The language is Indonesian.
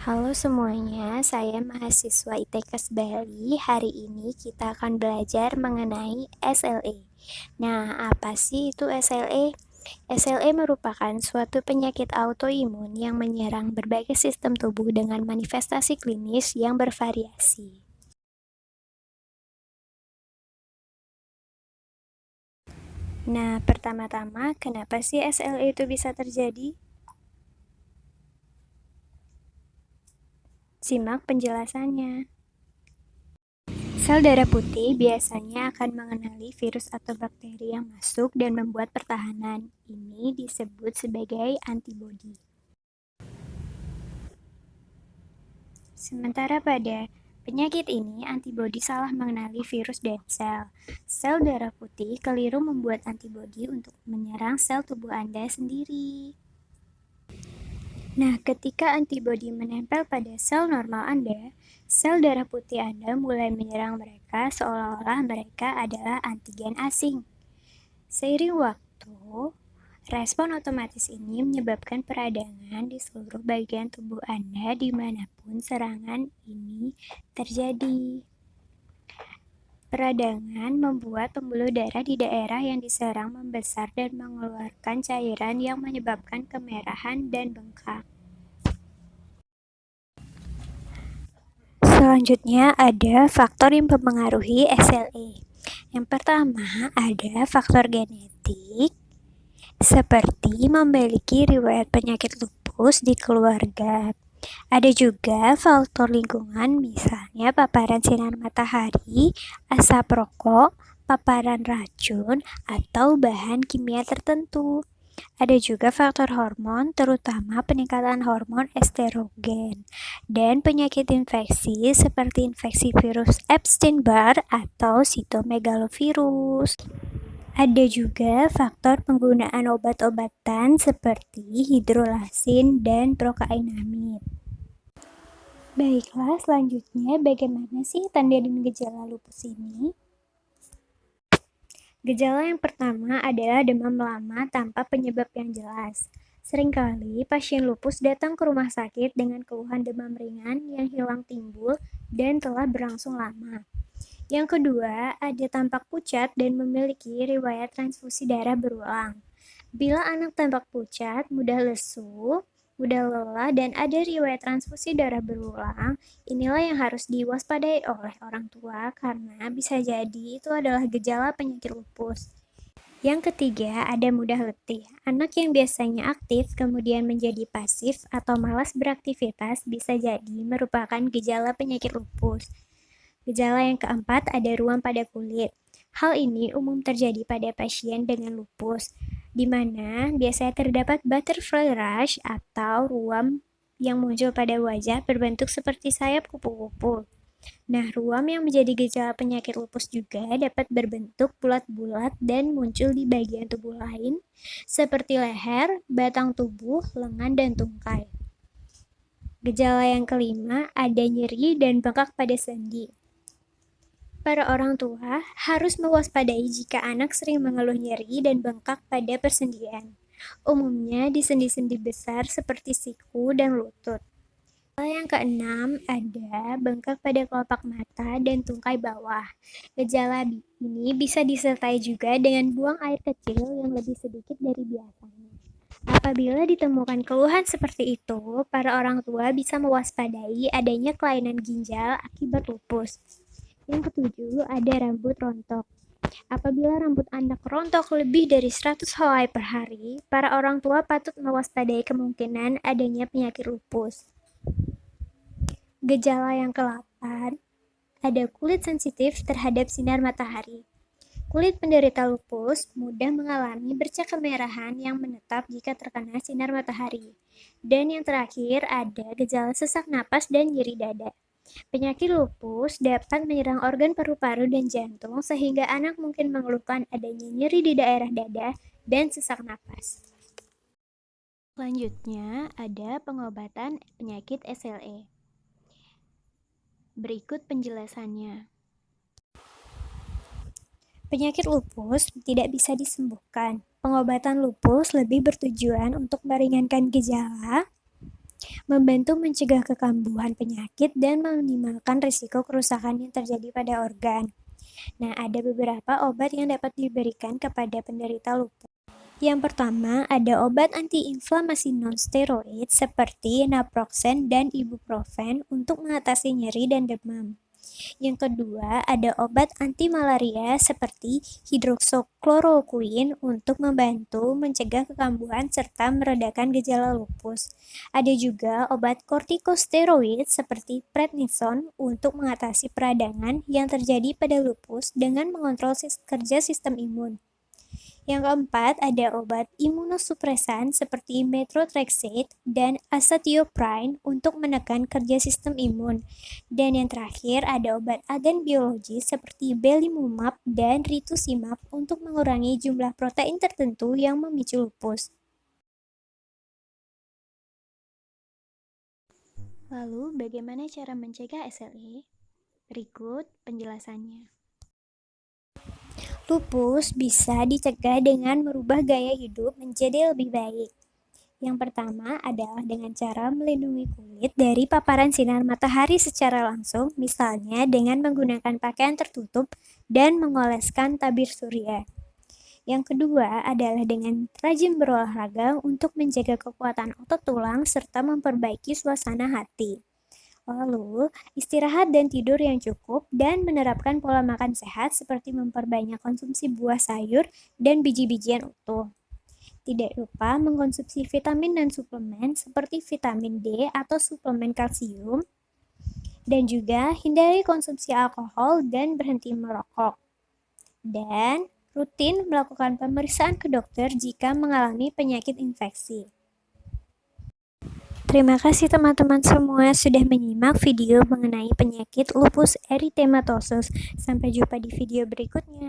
Halo semuanya, saya mahasiswa ITKes Bali. Hari ini kita akan belajar mengenai SLE. Nah, apa sih itu SLE? SLE merupakan suatu penyakit autoimun yang menyerang berbagai sistem tubuh dengan manifestasi klinis yang bervariasi. Nah, pertama-tama, kenapa sih SLE itu bisa terjadi? Simak penjelasannya. Sel darah putih biasanya akan mengenali virus atau bakteri yang masuk dan membuat pertahanan. Ini disebut sebagai antibodi. Sementara pada penyakit ini, antibodi salah mengenali virus dan sel. Sel darah putih keliru membuat antibodi untuk menyerang sel tubuh Anda sendiri. Nah, ketika antibodi menempel pada sel normal Anda, sel darah putih Anda mulai menyerang mereka seolah-olah mereka adalah antigen asing. Seiring waktu, respon otomatis ini menyebabkan peradangan di seluruh bagian tubuh Anda dimanapun serangan ini terjadi. Peradangan membuat pembuluh darah di daerah yang diserang membesar dan mengeluarkan cairan yang menyebabkan kemerahan dan bengkak. Selanjutnya ada faktor yang mempengaruhi SLE. Yang pertama ada faktor genetik, seperti memiliki riwayat penyakit lupus di keluarga. Ada juga faktor lingkungan, misalnya paparan sinar matahari, asap rokok, paparan racun, atau bahan kimia tertentu. Ada juga faktor hormon, terutama peningkatan hormon estrogen, dan penyakit infeksi seperti infeksi virus Epstein-Barr atau sitomegalovirus. Ada juga faktor penggunaan obat-obatan seperti hidrolasin dan prokainamid. Baiklah, selanjutnya bagaimana sih tanda dan gejala lupus ini? Gejala yang pertama adalah demam lama tanpa penyebab yang jelas. Seringkali pasien lupus datang ke rumah sakit dengan keluhan demam ringan yang hilang timbul dan telah berlangsung lama. Yang kedua, ada tampak pucat dan memiliki riwayat transfusi darah berulang. Bila anak tampak pucat, mudah lesu, mudah lelah, dan ada riwayat transfusi darah berulang, inilah yang harus diwaspadai oleh orang tua karena bisa jadi itu adalah gejala penyakit lupus. Yang ketiga, ada mudah letih. Anak yang biasanya aktif kemudian menjadi pasif atau malas beraktivitas bisa jadi merupakan gejala penyakit lupus. Gejala yang keempat ada ruam pada kulit. Hal ini umum terjadi pada pasien dengan lupus, di mana biasanya terdapat butterfly rash atau ruam yang muncul pada wajah berbentuk seperti sayap kupu-kupu. Nah, ruam yang menjadi gejala penyakit lupus juga dapat berbentuk bulat-bulat dan muncul di bagian tubuh lain, seperti leher, batang tubuh, lengan, dan tungkai. Gejala yang kelima ada nyeri dan bengkak pada sendi. Para orang tua harus mewaspadai jika anak sering mengeluh nyeri dan bengkak pada persendian, umumnya di sendi-sendi besar seperti siku dan lutut. Yang keenam ada bengkak pada kelopak mata dan tungkai bawah. Gejala ini bisa disertai juga dengan buang air kecil yang lebih sedikit dari biasanya. Apabila ditemukan keluhan seperti itu, para orang tua bisa mewaspadai adanya kelainan ginjal akibat lupus. Yang ketujuh, ada rambut rontok. Apabila rambut anak rontok lebih dari 100 helai per hari, para orang tua patut mewaspadai kemungkinan adanya penyakit lupus. Gejala yang ke-8, ada kulit sensitif terhadap sinar matahari. Kulit penderita lupus mudah mengalami bercak kemerahan yang menetap jika terkena sinar matahari. Dan yang terakhir, ada gejala sesak napas dan nyeri dada. Penyakit lupus dapat menyerang organ paru-paru dan jantung sehingga anak mungkin mengeluhkan adanya nyeri di daerah dada dan sesak napas. Selanjutnya ada pengobatan penyakit SLE. Berikut penjelasannya. Penyakit lupus tidak bisa disembuhkan. Pengobatan lupus lebih bertujuan untuk meringankan gejala membantu mencegah kekambuhan penyakit dan meminimalkan risiko kerusakan yang terjadi pada organ. Nah, ada beberapa obat yang dapat diberikan kepada penderita lupus. Yang pertama, ada obat antiinflamasi non-steroid seperti naproxen dan ibuprofen untuk mengatasi nyeri dan demam. Yang kedua, ada obat anti malaria seperti hidroksicloroquine untuk membantu mencegah kekambuhan serta meredakan gejala lupus. Ada juga obat kortikosteroid seperti prednison untuk mengatasi peradangan yang terjadi pada lupus dengan mengontrol kerja sistem imun. Yang keempat, ada obat imunosupresan seperti methotrexate dan azathioprine untuk menekan kerja sistem imun. Dan yang terakhir, ada obat agen biologis seperti belimumab dan rituximab untuk mengurangi jumlah protein tertentu yang memicu lupus. Lalu, bagaimana cara mencegah SLE? Berikut penjelasannya. Lupus bisa dicegah dengan merubah gaya hidup menjadi lebih baik. Yang pertama adalah dengan cara melindungi kulit dari paparan sinar matahari secara langsung, misalnya dengan menggunakan pakaian tertutup dan mengoleskan tabir surya. Yang kedua adalah dengan rajin berolahraga untuk menjaga kekuatan otot tulang serta memperbaiki suasana hati. Lalu, istirahat dan tidur yang cukup dan menerapkan pola makan sehat seperti memperbanyak konsumsi buah sayur dan biji-bijian utuh. Tidak lupa mengkonsumsi vitamin dan suplemen seperti vitamin D atau suplemen kalsium. Dan juga hindari konsumsi alkohol dan berhenti merokok. Dan rutin melakukan pemeriksaan ke dokter jika mengalami penyakit infeksi. Terima kasih teman-teman semua sudah menyimak video mengenai penyakit lupus eritematosus. Sampai jumpa di video berikutnya.